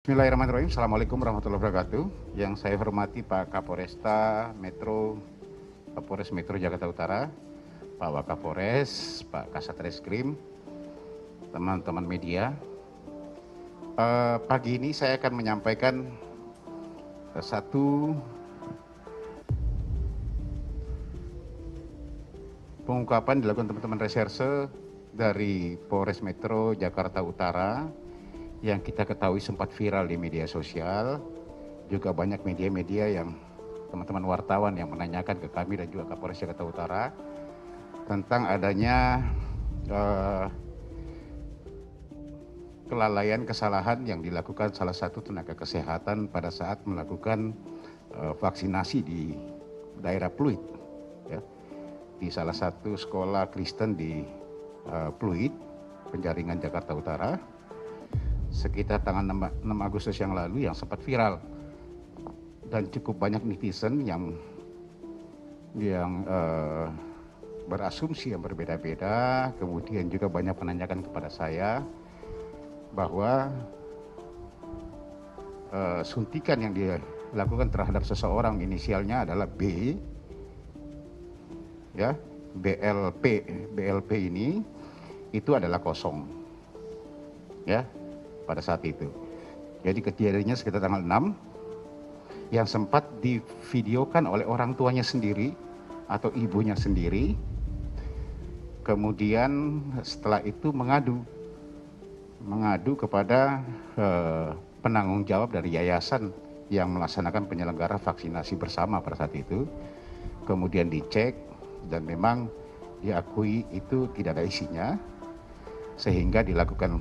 Bismillahirrahmanirrahim. Assalamualaikum warahmatullahi wabarakatuh. Yang saya hormati Pak Kapolresta Metro, Kapolres Metro Jakarta Utara, Pak Wakapolres, Pak Kasat Reskrim, teman-teman media. Pagi ini saya akan menyampaikan satu pengungkapan dilakukan teman-teman reserse dari Polres Metro Jakarta Utara yang kita ketahui sempat viral di media sosial. Juga banyak media-media yang teman-teman wartawan yang menanyakan ke kami dan juga Kapolres Jakarta Utara tentang adanya kelalaian, kesalahan yang dilakukan salah satu tenaga kesehatan pada saat melakukan vaksinasi di daerah Pluit, ya, di salah satu sekolah Kristen di Pluit, Penjaringan, Jakarta Utara, sekitar tanggal 6 Agustus yang lalu, yang sempat viral dan cukup banyak netizen yang berasumsi yang berbeda-beda. Kemudian juga banyak menanyakan kepada saya bahwa suntikan yang dilakukan terhadap seseorang inisialnya adalah B, ya, BLP ini itu adalah kosong, ya, pada saat itu. Jadi kejadiannya sekitar tanggal 6 yang sempat divideokan oleh orang tuanya sendiri atau ibunya sendiri. Kemudian setelah itu mengadu kepada penanggung jawab dari yayasan yang melaksanakan penyelenggara vaksinasi bersama pada saat itu. Kemudian dicek dan memang diakui itu tidak ada isinya, sehingga dilakukan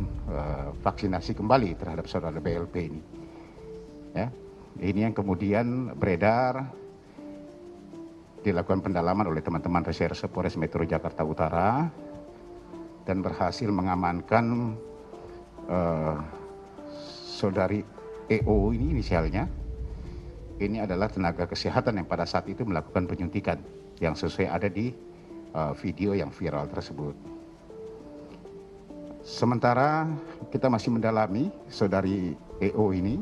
vaksinasi kembali terhadap saudara BLP ini. Ya, ini yang kemudian beredar, dilakukan pendalaman oleh teman-teman reserse Polres Metro Jakarta Utara dan berhasil mengamankan saudari EO ini inisialnya. Ini adalah tenaga kesehatan yang pada saat itu melakukan penyuntikan yang sesuai ada di video yang viral tersebut. Sementara kita masih mendalami saudari EO ini,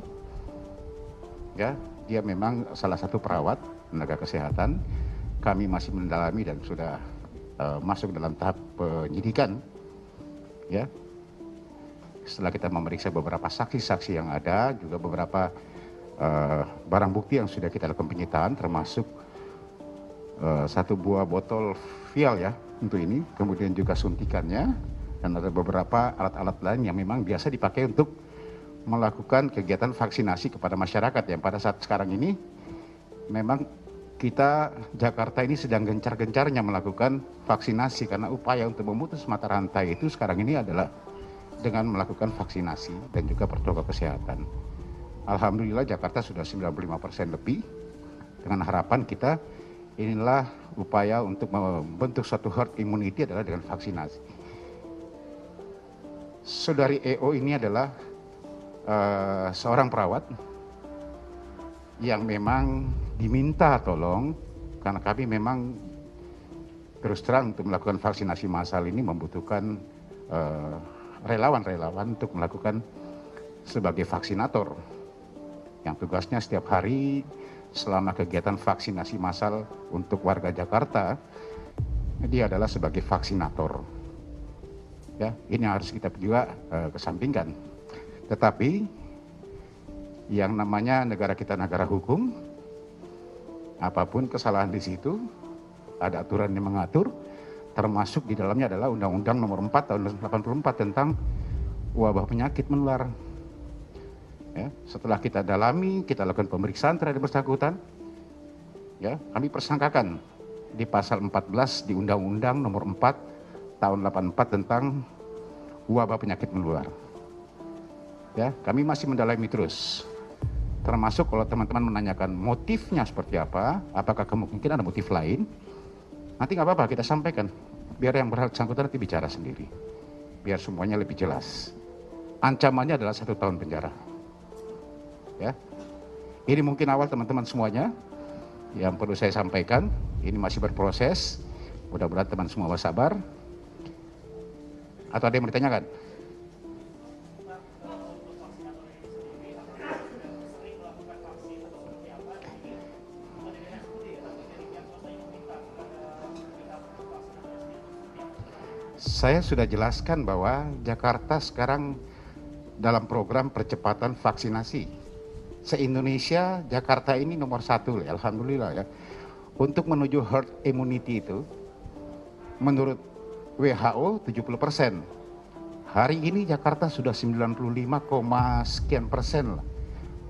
ya, dia memang salah satu perawat tenaga kesehatan. Kami masih mendalami dan sudah masuk dalam tahap penyidikan, ya. Setelah kita memeriksa beberapa saksi-saksi yang ada, juga beberapa barang bukti yang sudah kita lakukan penyitaan, termasuk satu buah botol vial, ya, untuk ini, kemudian juga suntikannya, dan ada beberapa alat-alat lain yang memang biasa dipakai untuk melakukan kegiatan vaksinasi kepada masyarakat, yang pada saat sekarang ini memang kita Jakarta ini sedang gencar-gencarnya melakukan vaksinasi, karena upaya untuk memutus mata rantai itu sekarang ini adalah dengan melakukan vaksinasi dan juga protokol kesehatan. Alhamdulillah Jakarta sudah 95% lebih, dengan harapan kita inilah upaya untuk membentuk suatu herd immunity adalah dengan vaksinasi. Saudari EO ini adalah seorang perawat yang memang diminta tolong, karena kami memang terus terang untuk melakukan vaksinasi massal ini membutuhkan relawan-relawan untuk melakukan sebagai vaksinator yang tugasnya setiap hari selama kegiatan vaksinasi massal untuk warga Jakarta, dia adalah sebagai vaksinator. Ya, ini harus kita juga kesampingkan. Tetapi yang namanya negara kita negara hukum, apapun kesalahan di situ ada aturan yang mengatur, termasuk di dalamnya adalah Undang-Undang Nomor 4 Tahun 1984 tentang wabah penyakit menular. Ya, setelah kita dalami, kita lakukan pemeriksaan terhadap bersangkutan, ya, kami persangkakan di pasal 14 di Undang-Undang Nomor 4 Tahun 84 tentang wabah penyakit menular. Ya, kami masih mendalami terus. Termasuk kalau teman-teman menanyakan motifnya seperti apa, apakah kemungkinan ada motif lain, nanti nggak apa-apa kita sampaikan. Biar yang bersangkutan nanti bicara sendiri. Biar semuanya lebih jelas. Ancamannya adalah 1 tahun penjara. Ya, ini mungkin awal teman-teman semuanya yang perlu saya sampaikan. Ini masih berproses. Mudah-mudahan teman semua bersabar. Atau ada yang mau ditanyakan? Saya sudah jelaskan bahwa Jakarta sekarang dalam program percepatan vaksinasi. Se-Indonesia, Jakarta ini nomor 1, ya, alhamdulillah ya. Untuk menuju herd immunity itu, menurut WHO 70%. Hari ini Jakarta sudah 95, sekian persen lah,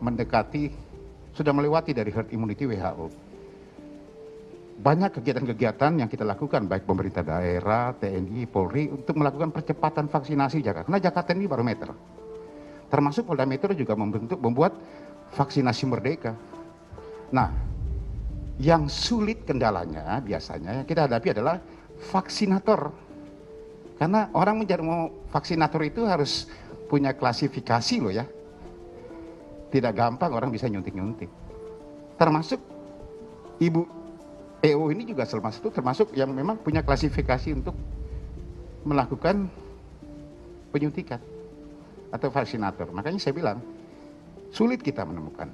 mendekati, sudah melewati dari herd immunity WHO. Banyak kegiatan-kegiatan yang kita lakukan, baik pemerintah daerah, TNI, Polri, untuk melakukan percepatan vaksinasi Jakarta. Karena Jakarta ini barometer. Termasuk Polda Metro juga membuat vaksinasi merdeka. Nah, yang sulit kendalanya biasanya yang kita hadapi adalah vaksinator. Karena orang mau vaksinator itu harus punya klasifikasi loh ya. Tidak gampang orang bisa nyuntik-nyuntik. Termasuk Ibu EO ini juga termasuk yang memang punya klasifikasi untuk melakukan penyuntikan atau vaksinator. Makanya saya bilang sulit kita menemukan.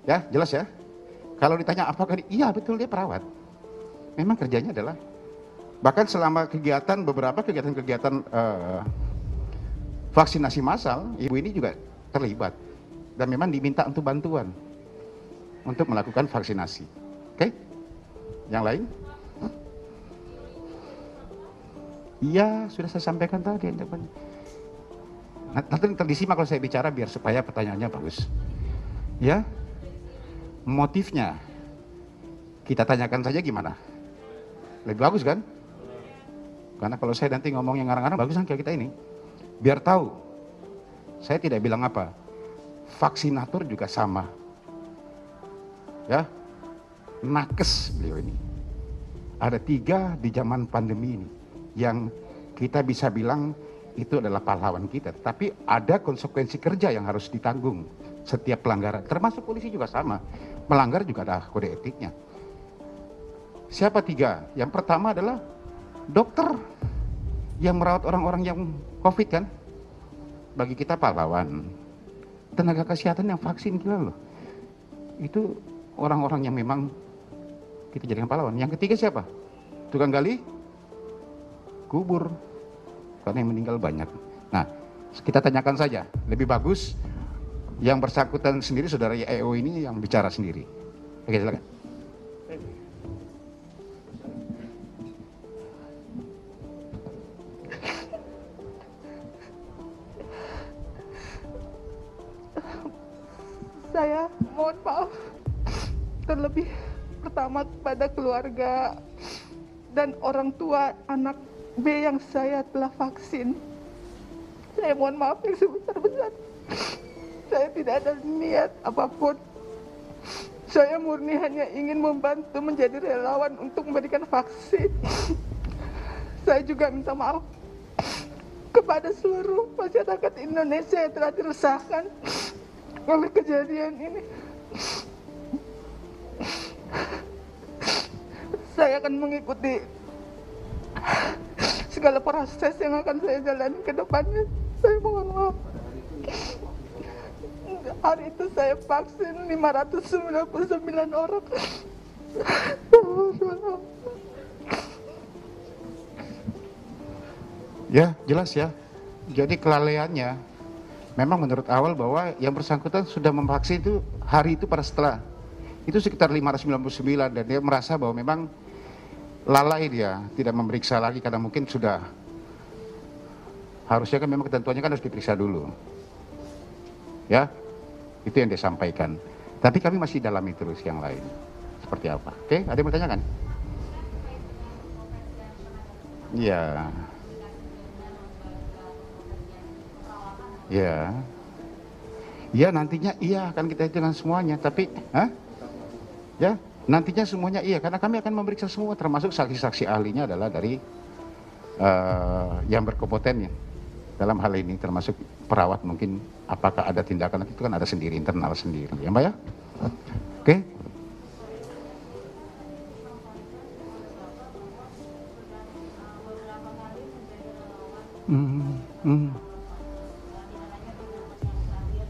Ya, jelas ya. Kalau ditanya apakah iya betul dia perawat. Memang kerjanya adalah, bahkan selama beberapa kegiatan vaksinasi massal, ibu ini juga terlibat dan memang diminta untuk bantuan untuk melakukan vaksinasi. Oke? Yang lain? Iya, sudah saya sampaikan tadi. Nanti disimak kalau saya bicara biar supaya pertanyaannya bagus. Ya, motifnya kita tanyakan saja gimana? Lebih bagus kan? Karena kalau saya nanti ngomong yang ngarang-ngarang, bagus kan kayak kita ini. Biar tahu, saya tidak bilang apa. Vaksinator juga sama. Ya, nakes beliau ini. Ada 3 di zaman pandemi ini yang kita bisa bilang itu adalah pahlawan kita. Tapi ada konsekuensi kerja yang harus ditanggung setiap pelanggaran. Termasuk polisi juga sama. Melanggar juga ada kode etiknya. Siapa 3? Yang pertama adalah dokter yang merawat orang-orang yang COVID kan. Bagi kita pahlawan. Tenaga kesehatan yang vaksin, gila loh. Itu orang-orang yang memang kita jadikan pahlawan. Yang ketiga siapa? Tukang gali kubur. Karena yang meninggal banyak. Nah, kita tanyakan saja. Lebih bagus yang bersangkutan sendiri, saudara EO ini yang bicara sendiri. Oke, silakan. Saya mohon maaf terlebih pertama kepada keluarga dan orang tua anak B yang saya telah vaksin. Saya mohon maaf yang sebesar-besar. Saya tidak ada niat apapun. Saya murni hanya ingin membantu menjadi relawan untuk memberikan vaksin. Saya juga minta maaf kepada seluruh masyarakat Indonesia yang telah diresahkan oleh kejadian ini. Saya akan mengikuti segala proses yang akan saya jalani ke depannya. Saya mohon maaf. Hari itu saya vaksin 599 orang. Ya, jelas ya. Jadi kelalaiannya memang menurut awal bahwa yang bersangkutan sudah memvaksin itu hari itu pada setelah. Itu sekitar 599 dan dia merasa bahwa memang lalai, dia tidak memeriksa lagi karena mungkin sudah, harusnya kan memang ketentuannya kan harus diperiksa dulu. Ya, itu yang dia sampaikan. Tapi kami masih dalami terus yang lain. Seperti apa? Oke, ada yang mau tanyakan? Iya. Ya. Ya, nantinya iya akan kita hitung semuanya, tapi ya, nantinya semuanya iya, karena kami akan memeriksa semua, termasuk saksi-saksi ahlinya adalah dari yang berkompetennya dalam hal ini, termasuk perawat mungkin apakah ada tindakan, itu kan ada sendiri, internal sendiri, ya Mbak ya? Oke?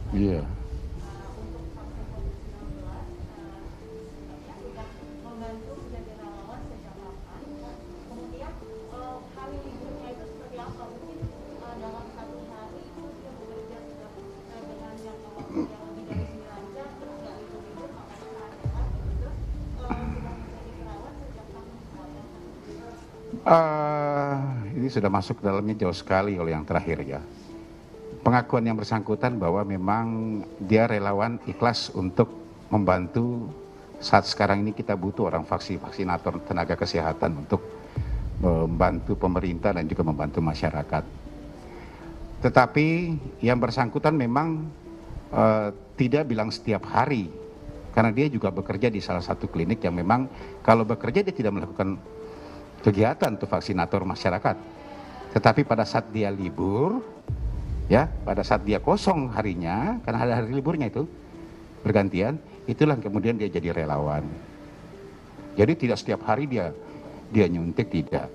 Iya. Ini sudah masuk ke dalamnya jauh sekali oleh yang terakhir ya. Pengakuan yang bersangkutan bahwa memang dia relawan ikhlas untuk membantu saat sekarang ini kita butuh orang vaksinator, tenaga kesehatan untuk membantu pemerintah dan juga membantu masyarakat. Tetapi yang bersangkutan memang tidak bilang setiap hari, karena dia juga bekerja di salah satu klinik yang memang kalau bekerja dia tidak melakukan kegiatan untuk vaksinator masyarakat. Tetapi pada saat dia libur, ya, pada saat dia kosong harinya, karena ada hari liburnya itu bergantian, itulah kemudian dia jadi relawan. Jadi tidak setiap hari dia nyuntik, tidak.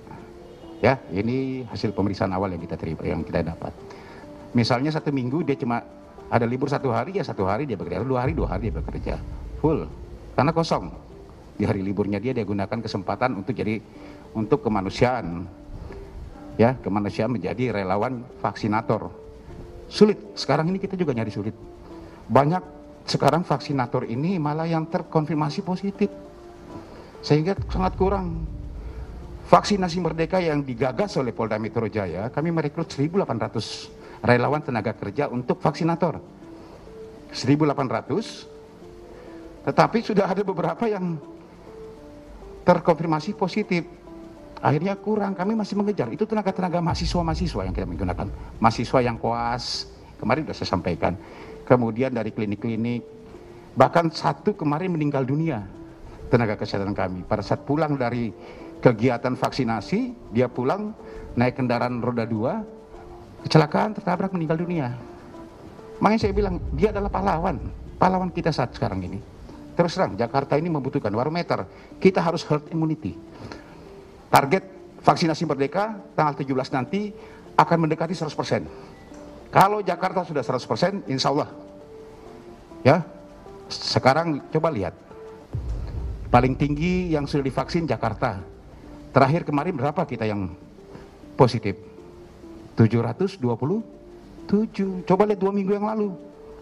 Ya, ini hasil pemeriksaan awal yang kita terima, yang kita dapat. Misalnya 1 minggu dia cuma ada libur 1 hari, ya 1 hari dia bekerja, 2 hari dia bekerja full, karena kosong. Di hari liburnya dia gunakan kesempatan untuk kemanusiaan, ya, kemanusiaan menjadi relawan vaksinator. Sulit, sekarang ini kita juga nyari sulit. Banyak sekarang vaksinator ini malah yang terkonfirmasi positif, sehingga sangat kurang. Vaksinasi Merdeka yang digagas oleh Polda Metro Jaya, kami merekrut 1.800 relawan tenaga kerja untuk vaksinator. 1.800, tetapi sudah ada beberapa yang terkonfirmasi positif. Akhirnya kurang, kami masih mengejar. Itu tenaga-tenaga mahasiswa yang kita menggunakan. Mahasiswa yang koas, kemarin sudah saya sampaikan. Kemudian dari klinik-klinik, bahkan 1 kemarin meninggal dunia tenaga kesehatan kami. Pada saat pulang dari kegiatan vaksinasi, dia pulang naik kendaraan roda 2, kecelakaan, tertabrak, meninggal dunia. Makanya saya bilang, dia adalah pahlawan kita saat sekarang ini. Terus terang, Jakarta ini membutuhkan barometer. Kita harus herd immunity. Target vaksinasi Merdeka tanggal 17 nanti akan mendekati 100%. Kalau Jakarta sudah 100%, insya Allah. Ya, sekarang coba lihat. Paling tinggi yang sudah divaksin Jakarta. Terakhir kemarin berapa kita yang positif? 727. Coba lihat 2 minggu yang lalu.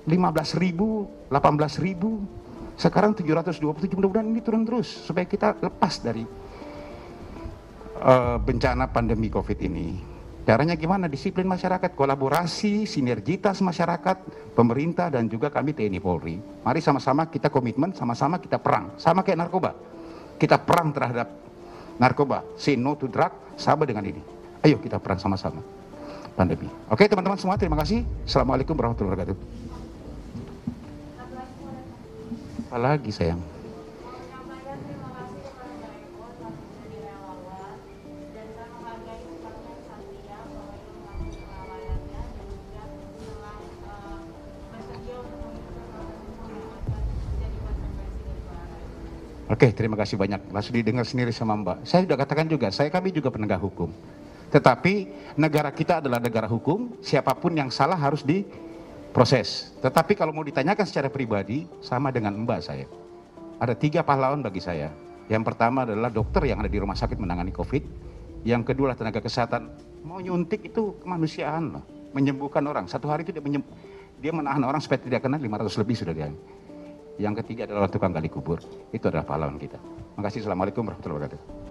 15.000, 18.000. Sekarang 727. Mudah-mudahan ini turun terus supaya kita lepas dari bencana pandemi COVID ini. Caranya gimana? Disiplin masyarakat, kolaborasi, sinergitas masyarakat, pemerintah, dan juga kami TNI Polri. Mari sama-sama kita komitmen, sama-sama kita perang. Sama kayak narkoba. Kita perang terhadap narkoba. Say no to drug, sama dengan ini. Ayo kita perang sama-sama pandemi. Oke teman-teman semua, terima kasih. Assalamualaikum warahmatullahi wabarakatuh. Apalagi sayang? Oke, terima kasih banyak. Langsung didengar sendiri sama Mbak. Saya sudah katakan juga, kami juga penegak hukum. Tetapi negara kita adalah negara hukum, siapapun yang salah harus diproses. Tetapi kalau mau ditanyakan secara pribadi, sama dengan Mbak saya. Ada 3 pahlawan bagi saya. Yang pertama adalah dokter yang ada di rumah sakit menangani COVID. Yang kedua adalah tenaga kesehatan. Mau nyuntik itu kemanusiaan loh. Menyembuhkan orang. 1 hari itu dia menahan orang supaya tidak kena, 500 lebih sudah dia. Yang ketiga adalah tukang gali kubur. Itu adalah pahlawan kita. Terima kasih. Assalamualaikum warahmatullahi wabarakatuh.